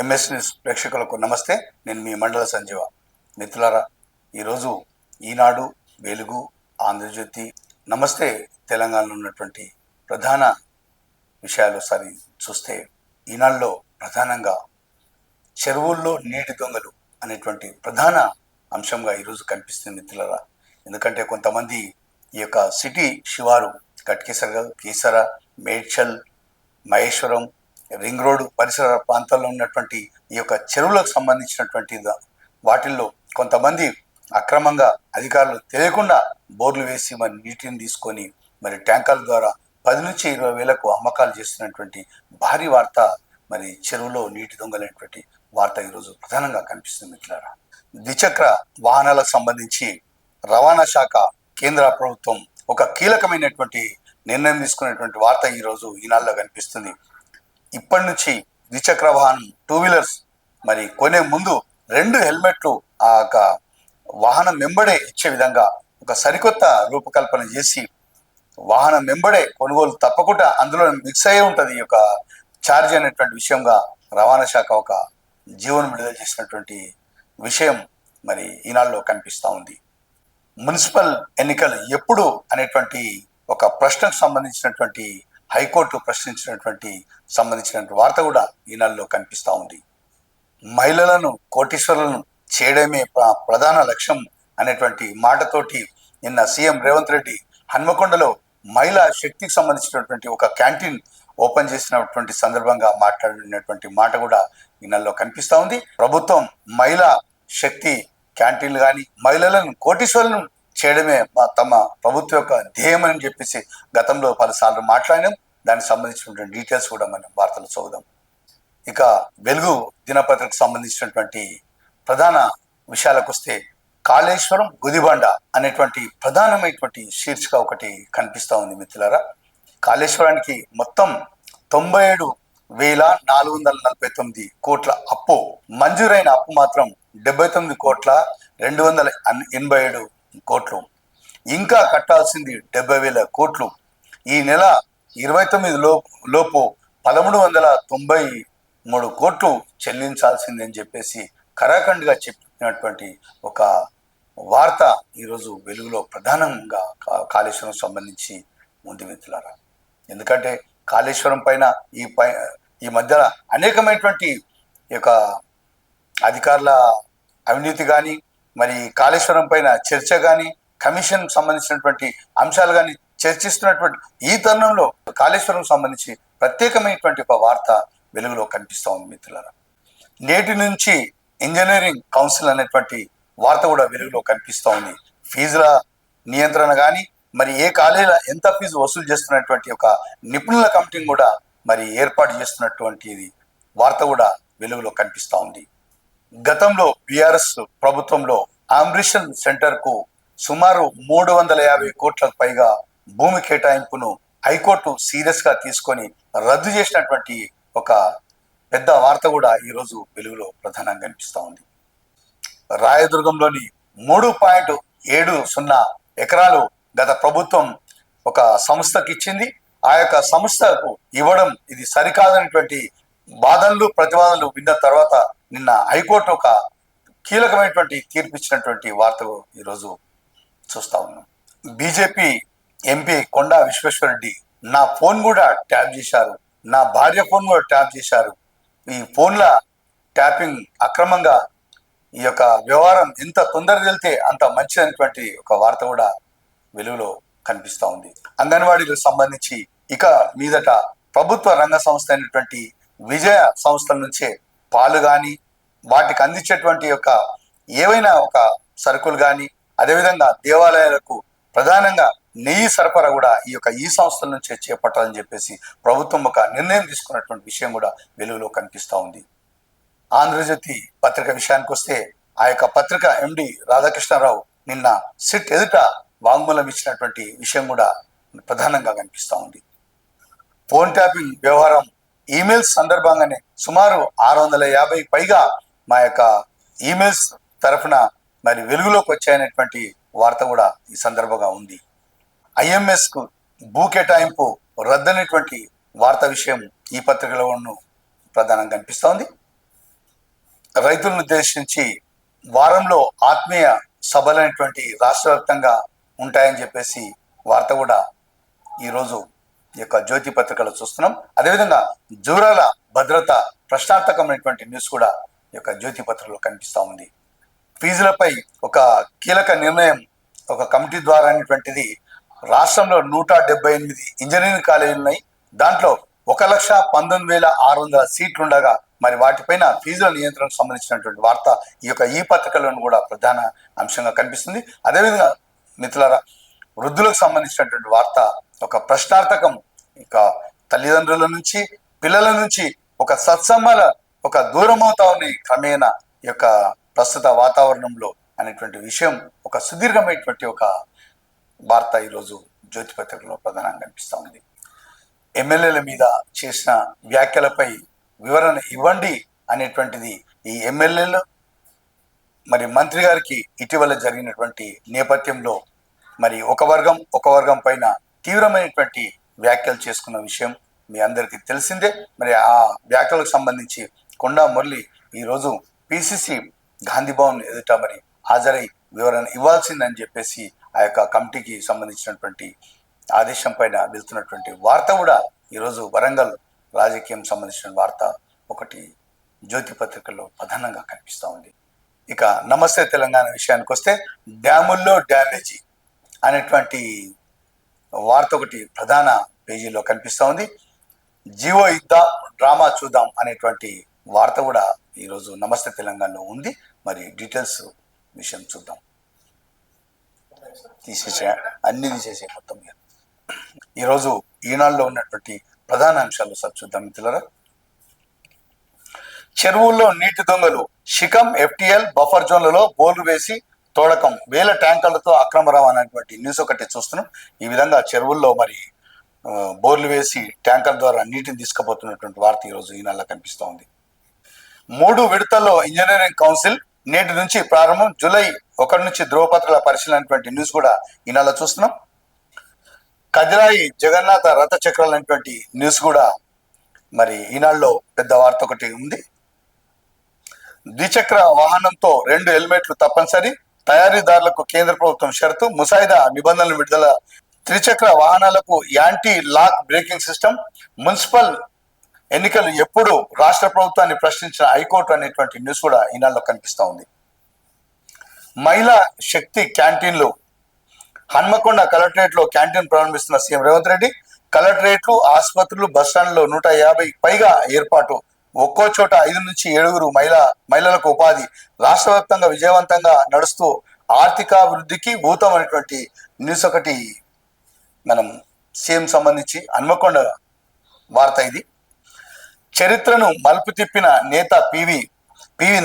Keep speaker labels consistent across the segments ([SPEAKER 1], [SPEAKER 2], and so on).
[SPEAKER 1] MS news ప్రేక్షకులకు నమస్తే. నేను మీ మండల సంజీవ. మిత్రులారా, ఈరోజు ఈనాడు, వెలుగు, ఆంధ్రజ్యోతి, నమస్తే తెలంగాణలో ఉన్నటువంటి ప్రధాన విషయాలు ఒకసారి చూస్తే, ఈనాడులో ప్రధానంగా చెరువుల్లో నీటి దొంగలు అనేటువంటి ప్రధాన అంశంగా ఈరోజు కనిపిస్తుంది మిత్రులారా. ఎందుకంటే కొంతమంది ఈ యొక్క సిటీ శివారు కట్కేసర, కీసర, మేడ్చల్, మహేశ్వరం, రింగ్ రోడ్ పరిసర ప్రాంతాల్లో ఉన్నటువంటి ఈ యొక్క చెరువులకు సంబంధించినటువంటి వాటిల్లో కొంతమంది అక్రమంగా అధికారులు తెలియకుండా బోర్లు వేసి మరి నీటిని తీసుకొని మరి ట్యాంకర్ల ద్వారా 10 నుంచి 20 వేలకు అమ్మకాలు చేస్తున్నటువంటి భారీ వార్త, మరి చెరువులో నీటి దొంగలైనటువంటి వార్త ఈరోజు ప్రధానంగా కనిపిస్తుంది మిత్రులారా. ద్విచక్ర వాహనాలకు సంబంధించి రవాణా శాఖ, కేంద్ర ప్రభుత్వం ఒక కీలకమైనటువంటి నిర్ణయం తీసుకునేటువంటి వార్త ఈరోజు ఈనాడులో కనిపిస్తుంది. ఇప్పటి నుంచి ద్విచక్ర వాహనం, 2 వీలర్స్ మరి కొనే ముందు 2 హెల్మెట్లు ఆ యొక్క వాహనం వెంబడే ఇచ్చే విధంగా ఒక సరికొత్త రూపకల్పన చేసి, వాహనం వెంబడే కొనుగోలు తప్పకుండా అందులో మిక్స్ అయ్యే ఉంటుంది ఈ యొక్క ఛార్జ్ అనేటువంటి విషయంగా రవాణా శాఖ ఒక జీవనం విడుదల చేసినటువంటి విషయం మరి ఈనాడులో కనిపిస్తూ ఉంది. మున్సిపల్ ఎన్నికలు ఎప్పుడు అనేటువంటి ఒక ప్రశ్నకు సంబంధించినటువంటి హైకోర్టు ప్రశ్నించినటువంటి సంబంధించినటువంటి వార్త కూడా ఈనాడులో కనిపిస్తూ ఉంది. మహిళలను కోటీశ్వరులను చేయడమే ప్రధాన లక్ష్యం అనేటువంటి మాటతోటి నిన్న సీఎం రేవంత్ రెడ్డి హన్మకొండలో మహిళా శక్తికి సంబంధించినటువంటి ఒక క్యాంటీన్ ఓపెన్ చేసినటువంటి సందర్భంగా మాట్లాడినటువంటి మాట కూడా ఈనాడులో కనిపిస్తూ ఉంది. ప్రభుత్వం మహిళా శక్తి క్యాంటీన్లు కానీ మహిళలను కోటీశ్వరులను చేయడమే తమ ప్రభుత్వం యొక్క ధ్యేయం అని చెప్పేసి గతంలో పలుసార్లు మాట్లాడినాం. దానికి సంబంధించినటువంటి డీటెయిల్స్ కూడా మనం వార్తలు చదువుదాం. ఇక వెలుగు దినపత్రికకు సంబంధించినటువంటి ప్రధాన విషయాలకు వస్తే, కాళేశ్వరం గుదిబండ అనేటువంటి ప్రధానమైనటువంటి శీర్షిక ఒకటి కనిపిస్తూ ఉంది మిత్రులారా. కాళేశ్వరానికి మొత్తం 97,449 కోట్ల అప్పు, మంజూరైన అప్పు మాత్రం 79,287 కోట్లు, ఇంకా కట్టాల్సింది 70,000 కోట్లు. ఈ నెల 29 లోపు 1,393 కోట్లు చెల్లించాల్సింది అని చెప్పేసి కరాఖండ్గా చెప్పినటువంటి ఒక వార్త ఈరోజు వెలుగులో ప్రధానంగా కాళేశ్వరం సంబంధించి ఉంది మిత్రులారా. ఎందుకంటే కాళేశ్వరం పైన ఈ మధ్య అనేకమైనటువంటి ఈ యొక్క అధికారుల అవినీతి కానీ, మరి కాళేశ్వరం పైన చర్చ కానీ, కమిషన్ సంబంధించినటువంటి అంశాలు కానీ చర్చిస్తున్నటువంటి ఈ తరుణంలో కాళేశ్వరం సంబంధించి ప్రత్యేకమైనటువంటి ఒక వార్త వెలుగులో కనిపిస్తూ ఉంది మిత్రులారా. నేటి నుంచి ఇంజనీరింగ్ కౌన్సిల్ అనేటువంటి వార్త కూడా వెలుగులో కనిపిస్తూ ఉంది. ఫీజుల నియంత్రణ కానీ, మరి ఏ కాలేజీలో ఎంత ఫీజు వసూలు చేస్తున్నటువంటి ఒక నిపుణుల కమిటీని కూడా మరి ఏర్పాటు చేస్తున్నటువంటి వార్త కూడా వెలుగులో కనిపిస్తూ ఉంది. గతంలో బీఆర్ఎస్ ప్రభుత్వంలో ఆంబ్రిషన్ సెంటర్ కు సుమారు 350 కోట్లకు పైగా భూమి కేటాయింపును హైకోర్టు సీరియస్ గా తీసుకొని రద్దు చేసినటువంటి ఒక పెద్ద వార్త కూడా ఈరోజు వెలుగులో ప్రధానంగా కనిపిస్తూ ఉంది. రాయదుర్గంలోని 3.70 ఎకరాలు గత ప్రభుత్వం ఒక సంస్థకి ఇచ్చింది. ఆ యొక్క సంస్థకు ఇవ్వడం ఇది సరికాదనేటువంటి వాదనలు, ప్రతివాదనలు విన్న తర్వాత నిన్న హైకోర్టు ఒక కీలకమైనటువంటి తీర్పు ఇచ్చినటువంటి వార్తలు ఈరోజు చూస్తా ఉన్నాం. బీజేపీ ఎంపీ కొండా విశ్వేశ్వరరెడ్డి నా ఫోన్ కూడా ట్యాప్ చేశారు, నా భార్య ఫోన్ కూడా ట్యాప్ చేశారు, ఈ ఫోన్ల ట్యాపింగ్ అక్రమంగా ఈ యొక్క వ్యవహారం ఎంత తొందరగా వెళ్తే అంత మంచిదనేటువంటి ఒక వార్త కూడా వెలుగులో కనిపిస్తూ ఉంది. అంగన్వాడీలకు సంబంధించి ఇక మీదట ప్రభుత్వ రంగ సంస్థ అయినటువంటి విజయ సంస్థల నుంచే పాలు కానీ, వాటికి అందించేటువంటి యొక్క ఏవైనా ఒక సరుకులు కానీ, అదేవిధంగా దేవాలయాలకు ప్రధానంగా నెయ్యి సరఫరా కూడా ఈ సంస్థల నుంచే చేపట్టాలని చెప్పేసి ప్రభుత్వం ఒక నిర్ణయం తీసుకున్నటువంటి విషయం కూడా వెలుగులో కనిపిస్తూ ఉంది. ఆంధ్రజ్యోతి పత్రిక విషయానికి వస్తే, ఆ యొక్క పత్రిక ఎండి రాధాకృష్ణారావు నిన్న సిట్ ఎదుట వాంగ్మూలం ఇచ్చినటువంటి విషయం కూడా ప్రధానంగా కనిపిస్తూ ఉంది. ఫోన్ ట్యాపింగ్ వ్యవహారం, ఈమెయిల్స్ సందర్భంగానే సుమారు 650 పైగా మా యొక్క ఈమెయిల్స్ తరఫున మరి వెలుగులోకి వచ్చాయనేటువంటి వార్త కూడా ఈ సందర్భంగా ఉంది. ఐఎంఎస్ కు భూ కేటాయింపు రద్దనేటువంటి వార్త విషయం ఈ పత్రికలో ప్రధానంగా కనిపిస్తోంది. రైతులను ఉద్దేశించి వారంలో ఆత్మీయ సభలైనటువంటి రాష్ట్ర వ్యాప్తంగా ఉంటాయని చెప్పేసి వార్త కూడా ఈరోజు ఈ యొక్క జ్యోతి పత్రికలో చూస్తున్నాం. అదేవిధంగా జూరాల భద్రత ప్రశ్నార్థకమైనటువంటి న్యూస్ కూడా ఈ యొక్క జ్యోతి పత్రికలో కనిపిస్తూ ఉంది. ఫీజులపై ఒక కీలక నిర్ణయం ఒక కమిటీ ద్వారా అనేటువంటిది. రాష్ట్రంలో 178 ఇంజనీరింగ్ కాలేజీలు ఉన్నాయి. దాంట్లో 1,19,600 సీట్లు ఉండగా మరి వాటిపైన ఫీజుల నియంత్రణకు సంబంధించినటువంటి వార్త ఈ పత్రికలను కూడా ప్రధాన అంశంగా కనిపిస్తుంది. అదేవిధంగా మిత్రులారా, వృద్ధులకు సంబంధించినటువంటి వార్త ఒక ప్రశ్నార్థకం. ఇక తల్లిదండ్రుల నుంచి పిల్లల నుంచి ఒక సత్సంబాల ఒక దూరం అవుతా ఉన్నాయి క్రమేణా ఈ యొక్క ప్రస్తుత వాతావరణంలో అనేటువంటి విషయం ఒక సుదీర్ఘమైనటువంటి ఒక వార్త ఈరోజు జ్యోతి పత్రికలో ప్రధానంగా కనిపిస్తూ ఉంది. ఎమ్మెల్యేల మీద చేసిన వ్యాఖ్యలపై వివరణ ఇవ్వండి అనేటువంటిది ఈ ఎమ్మెల్యేలు మరి మంత్రి గారికి ఇటీవల జరిగినటువంటి నేపథ్యంలో మరి ఒక వర్గం పైన తీవ్రమైనటువంటి వ్యాఖ్యలు చేసుకున్న విషయం మీ అందరికీ తెలిసిందే. మరి ఆ వ్యాఖ్యలకు సంబంధించి కొండా మురళి ఈరోజు పిసిసి గాంధీ భవన్ ఎదుట మరి హాజరై వివరణ ఇవ్వాల్సిందని చెప్పేసి ఆ యొక్క కమిటీకి సంబంధించినటువంటి ఆదేశం పైన వెళ్తున్నటువంటి వార్త కూడా ఈరోజు వరంగల్ రాజకీయం సంబంధించిన వార్త ఒకటి జ్యోతి పత్రికల్లో ప్రధానంగా కనిపిస్తూ ఉంది. ఇక నమస్తే తెలంగాణ విషయానికి వస్తే డ్యాముల్లో డ్యామేజీ అనేటువంటి వార్త ఒకటి ప్రధాన పేజీలో కనిపిస్తూ ఉంది. జీవో ఇద్దాం డ్రామా చూద్దాం అనేటువంటి వార్త కూడా ఈరోజు నమస్తే తెలంగాణలో ఉంది. మరి డీటెయిల్స్ విషయం చూద్దాం. అన్ని తీసేసే మొత్తం ఈరోజు ఈనాడులో ఉన్నటువంటి ప్రధాన అంశాలు సార్ చూద్దాం మిత్రులారా. చెరువుల్లో నీటి దొంగలు, శిఖం ఎఫ్టిఎల్ బఫర్ జోన్లలో బోర్లు వేసి తోడకం, 1000 ట్యాంకర్లతో అక్రమ రవాణా అనేటువంటి న్యూస్ ఒకటి చూస్తున్నాం. ఈ విధంగా చెరువుల్లో మరి బోర్లు వేసి ట్యాంకర్ ద్వారా నీటిని తీసుకుపోతున్నటువంటి వార్త ఈరోజు ఈనాడులో కనిపిస్తూ ఉంది. 3 విడతల్లో ఇంజనీరింగ్ కౌన్సిల్ నేటి నుంచి ప్రారంభం, జూలై 1 నుంచి ధ్రువపత్రాల పరిశీలన న్యూస్ కూడా ఈనాడులో చూస్తున్నాం. కదిరాయి జగన్నాథ రథ చక్రాలు అనేటువంటి న్యూస్ కూడా మరి ఈనాడులో పెద్ద వార్త ఒకటి ఉంది. ద్విచక్ర వాహనంతో 2 హెల్మెట్లు తప్పనిసరి, తయారీదారులకు కేంద్ర ప్రభుత్వం షరతు, ముసాయిదా నిబంధనలు విడుదల, త్రిచక్ర వాహనాలకు anti lock braking system, municipal ఎన్నికలు ఎప్పుడు, రాష్ట్ర ప్రభుత్వాన్ని ప్రశ్నించిన హైకోర్టు అనేటువంటి న్యూస్ కూడా ఈనాడులో కనిపిస్తూ ఉంది. మహిళా శక్తి క్యాంటీన్లు, హన్మకొండ కలెక్టరేట్ లో క్యాంటీన్ ప్రారంభిస్తున్న సీఎం రేవంత్ రెడ్డి. కలెక్టరేట్లు, ఆసుపత్రులు, బస్టాండ్లో 150 పైగా ఏర్పాటు, ఒక్కో చోట 5 నుంచి 7 మహిళలకు ఉపాధి, రాష్ట్ర వ్యాప్తంగా విజయవంతంగా నడుస్తూ ఆర్థికాభివృద్ధికి ఊతం అనేటువంటి న్యూస్ ఒకటి మనం సీఎం సంబంధించి హన్మకొండ వార్త ఇది. చరిత్రను మలుపు తిప్పిన నేత పివి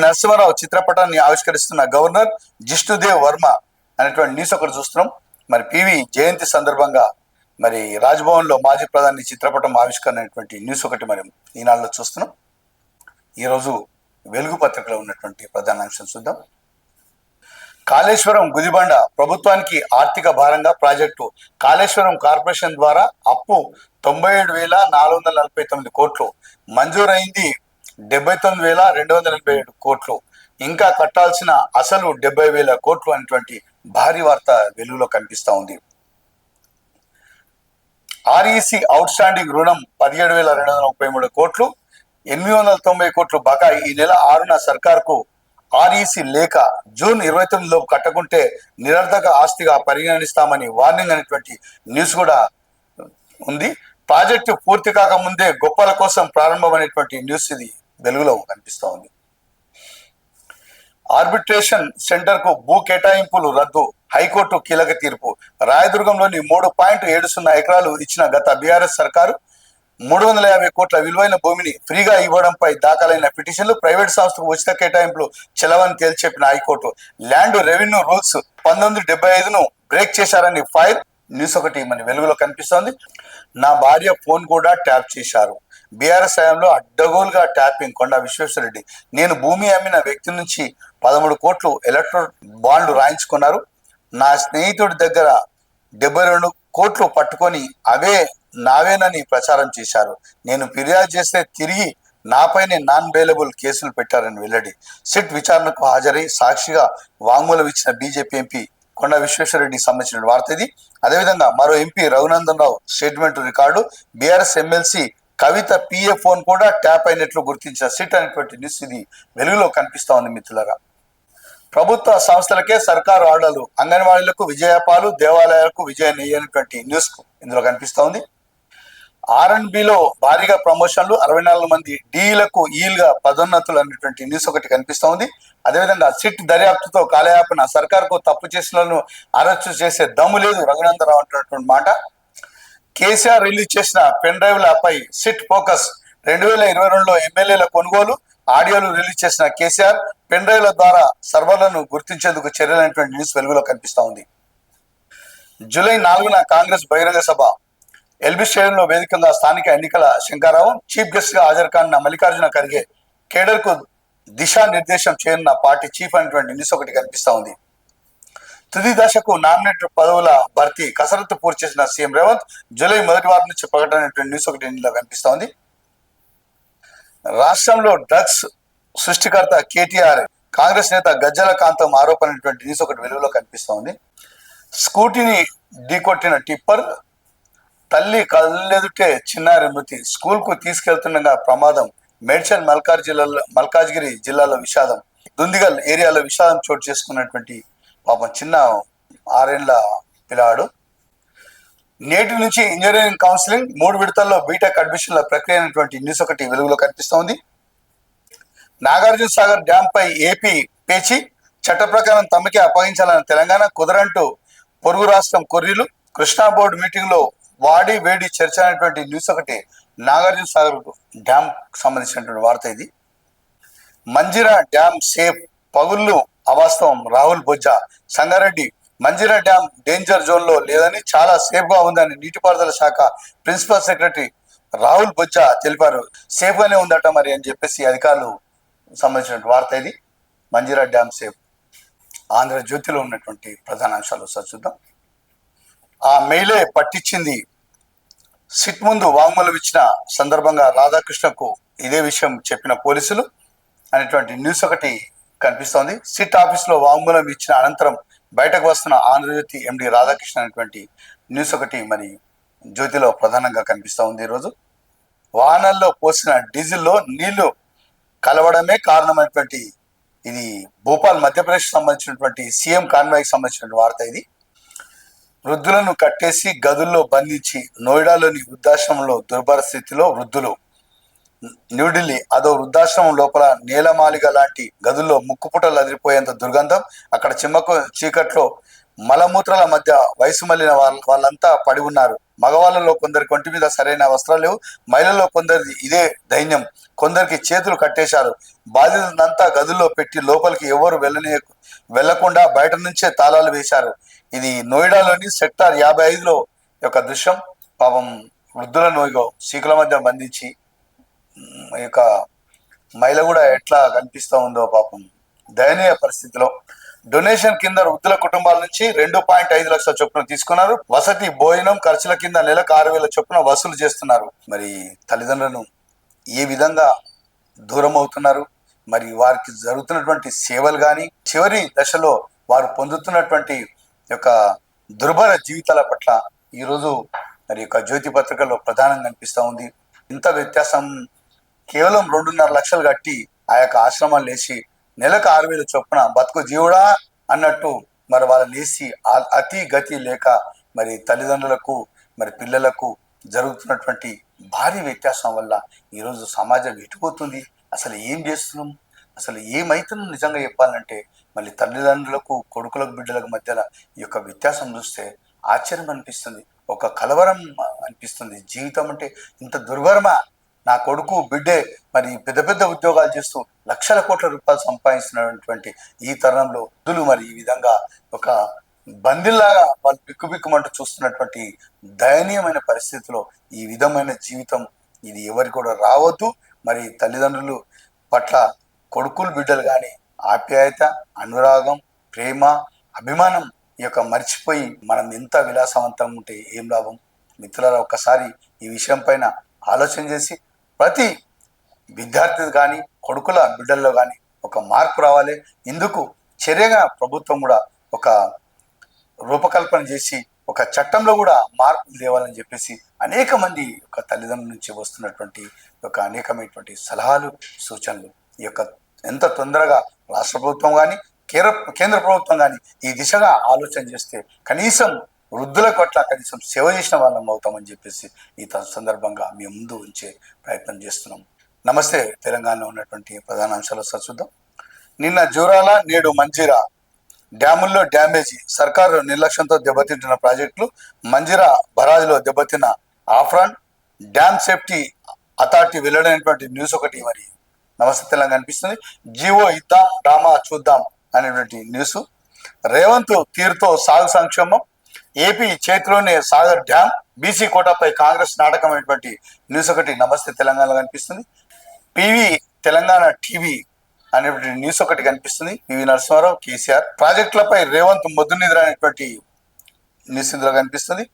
[SPEAKER 1] నరసింహారావు చిత్రపటాన్ని ఆవిష్కరిస్తున్న గవర్నర్ జిష్ణుదేవ్ వర్మ అనేటువంటి న్యూస్ ఒకటి చూస్తున్నాం. మరి పివి జయంతి సందర్భంగా మరి రాజ్భవన్ లో మాజీ ప్రధాని చిత్రపటం ఆవిష్కరణ అనేటువంటి న్యూస్ ఒకటి మరి ఈనాడులో చూస్తున్నాం. ఈరోజు వెలుగు పత్రికలో ఉన్నటువంటి ప్రధాన అంశం చూద్దాం. కాళేశ్వరం గుదిబండ, ప్రభుత్వానికి ఆర్థిక భారంగా ప్రాజెక్టు, కాళేశ్వరం కార్పొరేషన్ ద్వారా అప్పు 97,449 కోట్లు, మంజూరైంది 79,287 కోట్లు, ఇంకా కట్టాల్సిన అసలు 70,000 కోట్లు అనేటువంటి భారీ వార్త వెలుగులో కనిపిస్తూ ఉంది. ఆర్ఈసి అవుట్ స్టాండింగ్ రుణం 17,233 కోట్లు, 890 కోట్లు బకాయి. ఈ నెల 6న సర్కార్కు ఆర్ఈసి లేఖ, జూన్ 29 లోపు కట్టకుంటే నిరర్ధక ఆస్తిగా పరిగణిస్తామని వార్నింగ్ అనేటువంటి న్యూస్ కూడా ఉంది. ప్రాజెక్టు పూర్తి కాకముందే గొప్పల కోసం ప్రారంభం అనేటువంటి న్యూస్ ఇది వెలుగులో కనిపిస్తూ ఉంది. ఆర్బిట్రేషన్ సెంటర్ కు భూ కేటాయింపులు రద్దు, హైకోర్టు కీలక తీర్పు. రాయదుర్గంలోని 3.70 ఎకరాలు ఇచ్చిన గత బీఆర్ఎస్ సర్కారు 350 కోట్ల విలువైన భూమిని ఫ్రీగా ఇవ్వడంపై దాఖలైన పిటిషన్లు, ప్రైవేట్ సంస్థకు ఉచిత కేటాయింపులు చెలవని తేల్చెప్పిన హైకోర్టు. ల్యాండ్ రెవెన్యూ రూల్స్ 1975ను బ్రేక్ చేశారని ఫైర్ న్యూస్ ఒకటి మన వెలుగులో కనిపిస్తోంది. నా భార్య ఫోన్ కూడా ట్యాప్ చేశారు, బీఆర్ఎస్ హయాంలో అడ్డగోలుగా ట్యాపింగ్, కొండా విశ్వేశ్వరరెడ్డి. నేను భూమి అమ్మిన వ్యక్తి నుంచి 13 కోట్లు ఎలక్ట్రల్ బాండ్లు రాయించుకున్నారు. నా స్నేహితుడి దగ్గర 72 కోట్లు పట్టుకొని అవే నావేనని ప్రచారం చేశారు. నేను ఫిర్యాదు చేస్తే తిరిగి నాపైనే నాన్ బెయిలబుల్ కేసులు పెట్టారని వెల్లడి. సిట్ విచారణకు హాజరై సాక్షిగా వాంగ్మూలం ఇచ్చిన బీజేపీ ఎంపీ కొండ విశ్వేశ్వరరెడ్డికి సంబంధించిన వార్త ఇది. అదేవిధంగా మరో MP Raghunandan Rao statement record. BRS MLC కవిత పిఏ ఫోన్ కూడా ట్యాప్ అయినట్లు గుర్తించిన సిట్ అనేటువంటి న్యూస్ ఇది వెలుగులో కనిపిస్తా ఉంది మిత్రులారా. ప్రభుత్వ సంస్థలకే సర్కారు ఆర్డర్లు, అంగన్వాడీలకు విజయపాలు, దేవాలయాలకు విజయ నెయ్యనటువంటి న్యూస్ ఇందులో కనిపిస్తా ఉంది. R&Bలో భారీగా ప్రమోషన్లు, 64 మంది డీలకు ఈలుగా పదోన్నతులు అనేటువంటి న్యూస్ ఒకటి కనిపిస్తా ఉంది. అదేవిధంగా సిట్ దర్యాప్తుతో కాలయాపన, సర్కార్కు తప్పు చేసిన అరెస్టు చేసే దమ్ము లేదు రఘునందరావు అంటున్నటువంటి మాట. కేసీఆర్ రిలీజ్ చేసిన పెన్ డ్రైవ్లపై సిట్ ఫోకస్. 2022లో ఎమ్మెల్యేల కొనుగోలు ఆడియోలు రిలీజ్ చేసిన కేసీఆర్ పెన్ డ్రైవ్ల ద్వారా సర్వర్లను గుర్తించేందుకు చర్యలైనటువంటి న్యూస్ వెలుగులో కనిపిస్తా ఉంది. జూలై 4న కాంగ్రెస్ బహిరంగ సభ ఎల్బీ స్టేడియంలో వేదికగా స్థానిక ఎన్నికల శంకారావు చీఫ్ గెస్ట్ గా హాజరు కానున్న మల్లికార్జున ఖర్గే కేడర్ కు దిశానిర్దేశం చేయనున్న పార్టీ చీఫ్ అనేటువంటి న్యూస్ ఒకటి కనిపిస్తా ఉంది. తుది దశకు నామినేట్ పదవుల భర్తీ కసరత్తు పూర్తి చేసిన సీఎం రేవంత్ జూలై మొదటి వారం నుంచి ప్రకటన న్యూస్ ఒకటి ఇందులో కనిపిస్తా ఉంది. రాష్ట్రంలో డ్రగ్స్ సృష్టికర్త కేటీఆర్, కాంగ్రెస్ నేత గజ్జల కాంతం ఆరోపణ న్యూస్ ఒకటి వెలుగులో కనిపిస్తా ఉంది. స్కూటీని ఢీకొట్టిన టిప్పర్, తల్లి కళ్ళెదుటే చిన్నారి మృతి, స్కూల్ కు తీసుకెళ్తుండగా ప్రమాదం, మేడ్చల్ మల్కాజ్గిరి జిల్లాలో విషాదం, దుందిగల్ ఏరియాలో విషాదం చోటు చేసుకున్నటువంటి పాపం చిన్న 6 ఏళ్ల పిల్లాడు. నేటి నుంచి ఇంజనీరింగ్ కౌన్సిలింగ్ 3 విడతల్లో బీటెక్ అడ్మిషన్ల ప్రక్రియ అనేటువంటి న్యూస్ ఒకటి వెలుగులో కనిపిస్తోంది. నాగార్జున సాగర్ డ్యాం పై ఏపీ పేచి, చట్ట ప్రకారం తమకే అప్పగించాలని తెలంగాణ కుదరంటూ పొరుగు రాష్ట్రం కొర్రీలు. కృష్ణా బోర్డు మీటింగ్ లో వాడి వేడి చర్చ అనేటువంటి న్యూస్ ఒకటి నాగార్జున సాగర్ డ్యాం సంబంధించినటువంటి వార్త ఇది. మంజిరా డ్యాం సేఫ్, పగుళ్ళు అవాస్తవం Rahul Bojja. Sangareddy Manjeera dam danger zone లో లేదని, చాలా సేఫ్ గా ఉందని నీటిపారుదల శాఖ ప్రిన్సిపల్ సెక్రటరీ రాహుల్ బొజ్జా తెలిపారు. సేఫ్ గానే ఉందట మరి అని చెప్పేసి అధికారులు సంబంధించిన వార్త ఇది. Manjeera dam safe. ఆంధ్రజ్యోతిలో ఉన్నటువంటి ప్రధాన అంశాలు చూద్దాం. ఆ మెయిలే పట్టించింది. సిట్ ముందు వాంగ్మూలం ఇచ్చిన సందర్భంగా రాధాకృష్ణకు ఇదే విషయం చెప్పిన పోలీసులు అనేటువంటి న్యూస్ ఒకటి కనిపిస్తోంది. సిట్ ఆఫీస్ లో వాంగ్మూలం ఇచ్చిన అనంతరం బయటకు వస్తున్న ఆంధ్రజ్యోతి ఎండి రాధాకృష్ణ అనేటువంటి న్యూస్ ఒకటి మరి జ్యోతిలో ప్రధానంగా కనిపిస్తూ ఉంది. ఈరోజు వాహనాల్లో పోసిన డీజిల్లో నీళ్లు కలవడమే కారణమైనటువంటి ఇది భోపాల్ మధ్యప్రదేశ్ సంబంధించినటువంటి సీఎం కాన్వాయ్కి సంబంధించిన వార్త ఇది. వృద్ధులను కట్టేసి గదుల్లో బంధించి నోయిడాలోని వృద్ధాశ్రమంలో దుర్భర స్థితిలో వృద్ధులు. న్యూఢిల్లీ అదో వృద్ధాశ్రమం లోపల నేలమాలిగ లాంటి గదుల్లో ముక్కుపుటలు అదిరిపోయేంత దుర్గంధం. అక్కడ చీకట్లో మలమూత్రాల మధ్య వయసు మళ్ళిన వాళ్ళంతా పడి ఉన్నారు. మగవాళ్ళలో కొందరికి ఒంటి మీద సరైన వస్త్రాలు లేవు. మహిళల్లో కొందరికి ఇదే దైన్యం. కొందరికి చేతులు కట్టేశారు. బాధితులంతా గదుల్లో పెట్టి లోపలికి ఎవరు వెళ్లకుండా బయట నుంచే తాళాలు వేశారు. ఇది నోయిడాలోని సెక్టార్ 55లో యొక్క దృశ్యం. పాపం వృద్ధులను సీకుల మధ్య బంధించి యొక్క మహిళ కూడా ఎట్లా కనిపిస్తూ ఉందో పాపం దయనీయ పరిస్థితిలో. డొనేషన్ కింద వృద్ధుల కుటుంబాల నుంచి 2.5 లక్షల చొప్పున తీసుకున్నారు. వసతి భోజనం ఖర్చుల కింద నెలకు 6,000 చొప్పున వసూలు చేస్తున్నారు. మరి తల్లిదండ్రులను ఏ విధంగా దూరం అవుతున్నారు, మరి వారికి జరుగుతున్నటువంటి సేవలు కానీ చివరి దశలో వారు పొందుతున్నటువంటి యొక్క దుర్భర జీవితాల పట్ల ఈరోజు మరి యొక్క జ్యోతి పత్రికల్లో ప్రధానంగా కనిపిస్తూ ఉంది. ఇంత వ్యత్యాసం కేవలం 2.5 లక్షలు కట్టి ఆ యొక్క ఆశ్రమాలు వేసి నెలకు 6,000 చొప్పున బతుకు జీవుడా అన్నట్టు మరి వాళ్ళని వేసి అతి గతి లేక మరి తల్లిదండ్రులకు మరి పిల్లలకు జరుగుతున్నటువంటి భారీ వ్యత్యాసం వల్ల ఈరోజు సమాజం ఎటుపోతుంది, అసలు ఏం చేస్తున్నాం, అసలు ఏమైతున్నాం నిజంగా చెప్పాలంటే మళ్ళీ తల్లిదండ్రులకు కొడుకులకు బిడ్డలకు మధ్యలో ఈ యొక్క వ్యత్యాసం చూస్తే ఆశ్చర్యం అనిపిస్తుంది, ఒక కలవరం అనిపిస్తుంది. జీవితం అంటే ఇంత దుర్భరమా? నా కొడుకు బిడ్డే మరి పెద్ద పెద్ద ఉద్యోగాలు చేస్తూ లక్షల కోట్ల రూపాయలు సంపాదిస్తున్నటువంటి ఈ తరుణంలో వృద్ధులు మరి ఈ విధంగా ఒక బందీల్లాగా వాళ్ళు బిక్కుబిక్కుమంటూ చూస్తున్నటువంటి దయనీయమైన పరిస్థితిలో ఈ విధమైన జీవితం ఇది ఎవరికి కూడా రావద్దు. మరి తల్లిదండ్రులు పట్ల కొడుకులు బిడ్డలు కానీ ఆప్యాయత, అనురాగం, ప్రేమ, అభిమానం ఈ యొక్క మర్చిపోయి మనం ఎంత విలాసవంతం ఉంటే ఏం లాభం? మిత్రులారా, ఒక్కసారి ఈ విషయం పైన ఆలోచన చేసి ప్రతి విద్యార్థి కానీ కొడుకుల బిడ్డల్లో కానీ ఒక మార్పు రావాలి. ఇందుకు చర్యగా ప్రభుత్వం కూడా ఒక రూపకల్పన చేసి ఒక చట్టంలో కూడా మార్పు తేవాలని చెప్పేసి అనేక మంది ఒక తల్లిదండ్రుల నుంచి వస్తున్నటువంటి ఒక అనేకమైనటువంటి సలహాలు, సూచనలు ఈ యొక్క ఎంత తొందరగా రాష్ట్ర ప్రభుత్వం కానీ కేంద్ర ప్రభుత్వం కానీ ఈ దిశగా ఆలోచన చేస్తే కనీసం వృద్ధుల పట్ల కనీసం సేవ చేసిన వాళ్ళం అవుతామని చెప్పేసి ఈ సందర్భంగా మీ ముందు ఉంచే ప్రయత్నం చేస్తున్నాం. నమస్తే తెలంగాణలో ఉన్నటువంటి ప్రధాన అంశాలు చూద్దాం. నిన్న జూరాల, నేడు మంజీరా డ్యాముల్లో డ్యామేజీ, సర్కారు నిర్లక్ష్యంతో దెబ్బతింటున్న ప్రాజెక్టులు, మంజీరా బరాజ్లో దెబ్బతిన్న ఆఫ్రాన్, డ్యామ్ సేఫ్టీ అథారిటీ వెల్లడైనటువంటి న్యూస్ ఒకటి మరి నమస్తే తెలంగాణ కనిపిస్తుంది. జీవో ఇద్దాం డ్రామా చూద్దాం అనేటువంటి న్యూస్. రేవంత్ తీరుతో సాగు సంక్షేమం, ఏపీ చేతిలోనే సాగర్ డ్యామ్, బీసీ కోటాపై కాంగ్రెస్ నాటకమైనటువంటి న్యూస్ ఒకటి నమస్తే తెలంగాణలో కనిపిస్తుంది. పివి తెలంగాణ టీవీ అనేటువంటి న్యూస్ ఒకటి కనిపిస్తుంది. పివి నరసింహారావు, కేసీఆర్ ప్రాజెక్టులపై రేవంత్ మొద్దు నిద్ర అనేటువంటి న్యూస్ ఇందులో కనిపిస్తుంది.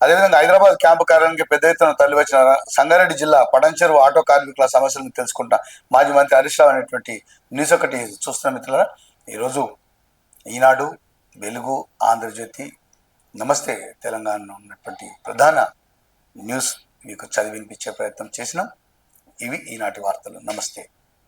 [SPEAKER 1] అదేవిధంగా హైదరాబాద్ క్యాంపు కార్యాలయానికి పెద్ద ఎత్తున తరలి వచ్చిన సంగారెడ్డి జిల్లా పడంచెరు ఆటో కార్మికుల సమస్యలను తెలుసుకుంటా మాజీ మంత్రి హరీష్ రావు అనేటువంటి న్యూస్ ఒకటి చూస్తున్న మిత్రులారా, ఈరోజు ఈనాడు, వెలుగు, ఆంధ్రజ్యోతి, నమస్తే తెలంగాణలో ఉన్నటువంటి ప్రధాన న్యూస్ మీకు చదివినిపించే ప్రయత్నం చేసినాం. ఇవి ఈనాటి వార్తలు. నమస్తే.